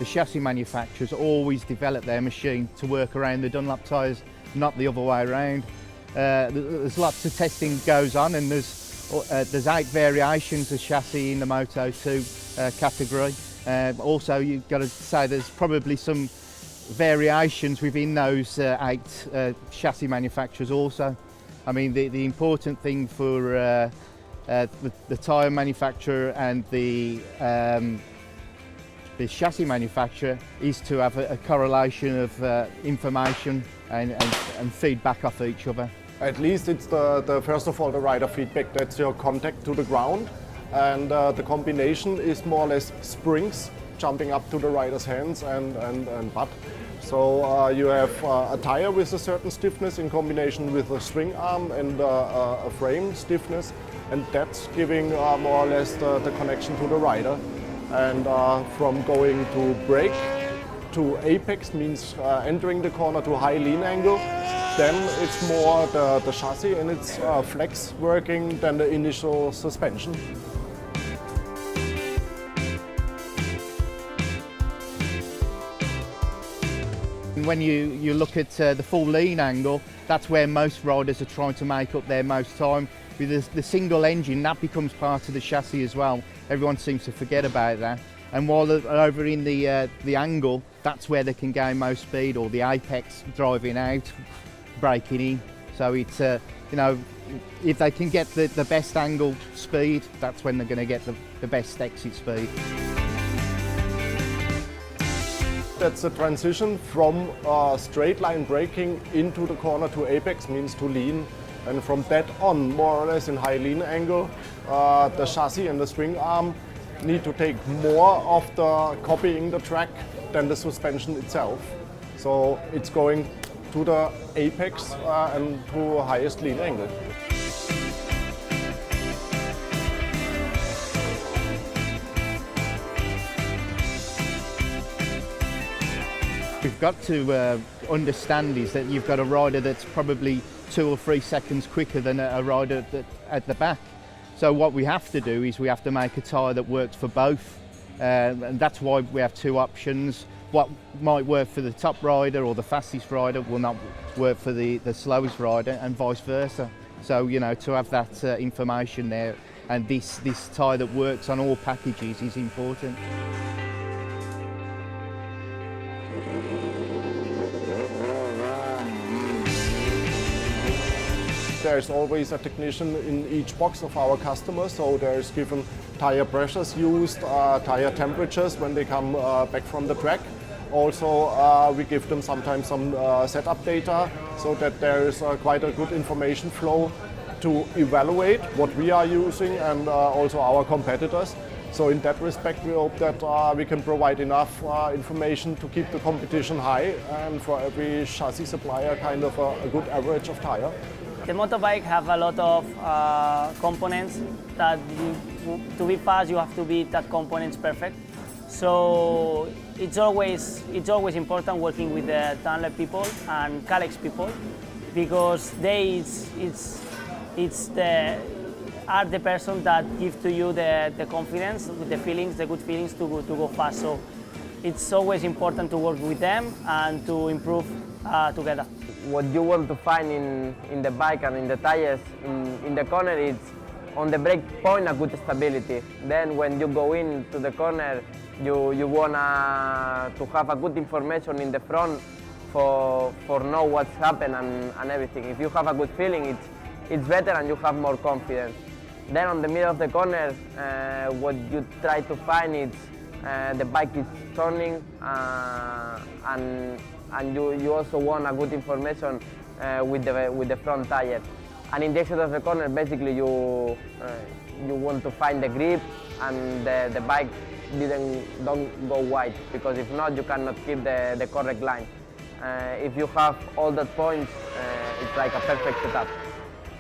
the chassis manufacturers always develop their machine to work around the Dunlop tyres, not the other way around. There's lots of testing goes on, and there's 8 variations of chassis in the Moto 2 category. Also, you've got to say there's probably some variations within those 8 chassis manufacturers also. I mean, the important thing for the tyre manufacturer and the chassis manufacturer is to have a correlation of information and feedback off each other. At least it's first of all the rider feedback, that's your contact to the ground, and the combination is more or less springs jumping up to the rider's hands and butt. So you have a tire with a certain stiffness in combination with a swing arm and a frame stiffness, and that's giving more or less the connection to the rider. And from going to brake to apex means entering the corner to high lean angle, then it's more the chassis and its flex working than the initial suspension. When you look at the full lean angle, that's where most riders are trying to make up their most time. With the single engine, that becomes part of the chassis as well. Everyone seems to forget about that. And while they're over in the angle, that's where they can gain most speed, or the apex driving out, braking in. So it's, you know, if they can get the best angle speed, that's when they're going to get the best exit speed. That's a transition from straight line braking into the corner to apex, means to lean. And from that on, more or less in high lean angle, the chassis and the swing arm need to take more of the copying the track than the suspension itself. So it's going to the apex and to highest lean angle. We've got to understand is that you've got a rider that's probably 2 or 3 seconds quicker than a rider at the back. So what we have to do is we have to make a tyre that works for both, and that's why we have 2 options. What might work for the top rider or the fastest rider will not work for the slowest rider, and vice versa. So, you know, to have that information there, and this tyre that works on all packages is important. There's always a technician in each box of our customers, so there's given tire pressures used, tire temperatures when they come back from the track. Also, we give them sometimes some setup data, so that there is quite a good information flow to evaluate what we are using and also our competitors. So in that respect, we hope that we can provide enough information to keep the competition high, and for every chassis supplier kind of a good average of tire. The motorbike have a lot of components that to be fast you have to be that components perfect. So it's always important working with the Dunlop people and Calyx people, because they are the person that give to you the confidence, with the feelings, the good feelings to go fast. So it's always important to work with them and to improve together. What you want to find in the bike and in the tires in the corner is on the brake point a good stability. Then when you go into the corner, you want to have a good information in the front for know what's happened and everything. If you have a good feeling, it's better and you have more confidence. Then on the middle of the corner, what you try to find is the bike is turning and you also want a good information with the front tire. And in the exit of the corner, basically you want to find the grip and the bike don't go wide, because if not, you cannot keep the correct line. If you have all that points, it's like a perfect setup.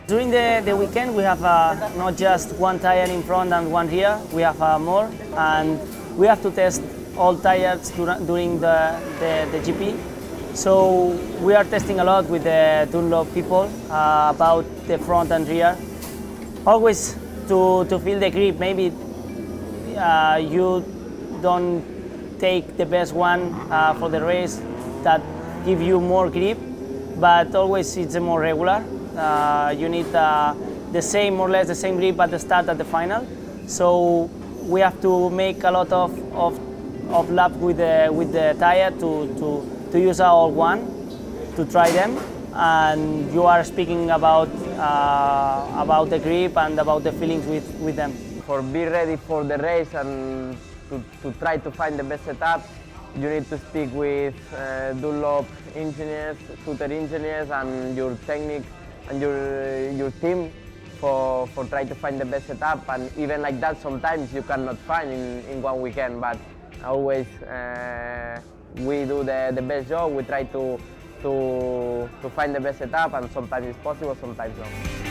During the weekend, we have not just one tire in front and one rear, we have more, and we have to test all tires during the GP. So we are testing a lot with the Dunlop people about the front and rear. Always to feel the grip. Maybe you don't take the best one for the race that give you more grip, but always it's more regular. You need the same, more or less the same grip at the start at the final. So we have to make a lot of laps with the tire to use our old one to try them. And you are speaking about the grip and about the feelings with them. For be ready for the race and to try to find the best setup, you need to speak with Dunlop engineers, scooter engineers, and your technique and your team for try to find the best setup. And even like that, sometimes you cannot find in one weekend. But always we do the best job. We try to find the best setup, and sometimes it's possible, sometimes not.